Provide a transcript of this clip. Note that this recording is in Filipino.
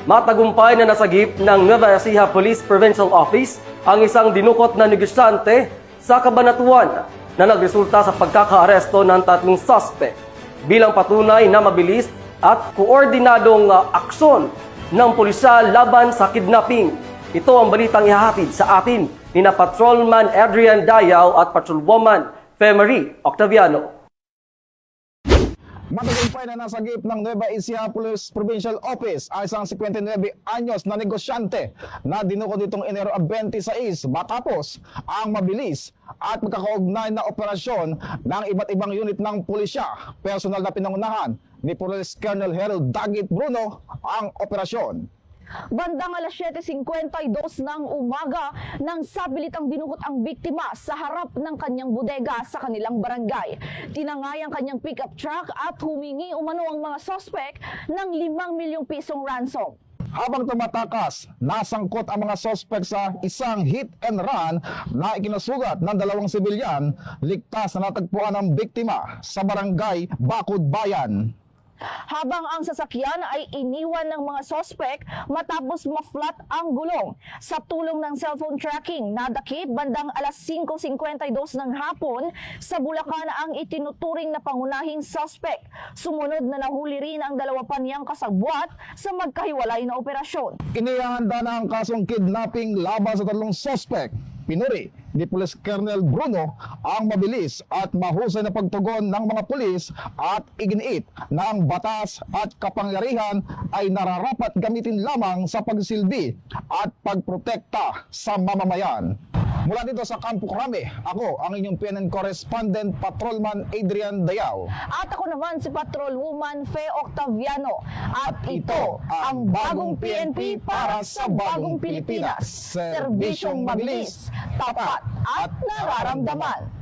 Matagumpay na nasagip ng Nueva Ecija Police Provincial Office ang isang dinukot na negosyante sa Cabanatuan na nagresulta sa pagkakaaresto ng 3 suspect bilang patunay na mabilis at koordinadong aksyon ng pulisya laban sa kidnapping. Ito ang balitang ihahatid sa atin ni na Patrolman Adrian Dayaw at Patrolwoman Femery Octaviano. Matagumpay na nasagip ng Nueva Ecija Police Provincial Office ang isang 59 anyos na negosyante na dinukot nitong Enero 26 matapos ang mabilis at magkakaugnay na operasyon ng iba't ibang unit ng pulisya. Personal na pinangunahan ni Police Colonel Harold Dagit Bruno ang operasyon. Bandang alas 7:52 ng umaga nang sabilitang dinukot ang biktima sa harap ng kanyang bodega sa kanilang barangay. Tinangay ang kanyang pickup truck at humingi umano ang mga sospek ng 5 milyong pisong ransom. Habang tumatakas, nasangkot ang mga sospek sa isang hit and run na ikinasugat ng 2 sibilyan. Ligtas na natagpuan ang biktima sa barangay Bakod Bayan. Habang ang sasakyan ay iniwan ng mga sospek matapos ma-flat ang gulong. Sa tulong ng cellphone tracking, nadakip bandang alas 5:52 ng hapon sa Bulacan ang itinuturing na pangunahing sospek. Sumunod na nahuli rin ang 2 pa niyang kasabwat sa magkahiwalay na operasyon. Inihanda na ang kasong kidnapping laban sa 3 sospek. Pinuri ni Police Colonel Bruno ang mabilis at mahusay na pagtugon ng mga pulis at iginiit na ang batas at kapangyarihan ay nararapat gamitin lamang sa pagsilbi at pagprotekta sa mamamayan. Mula dito sa Campo Crame, ako ang inyong PNN correspondent Patrolman Adrian Dayaw. At ako naman si Patrolwoman Fe Octaviano. At ito ang bagong PNP para sa bagong Pilipinas. Serbisyong mabilis, tapat at nararamdaman.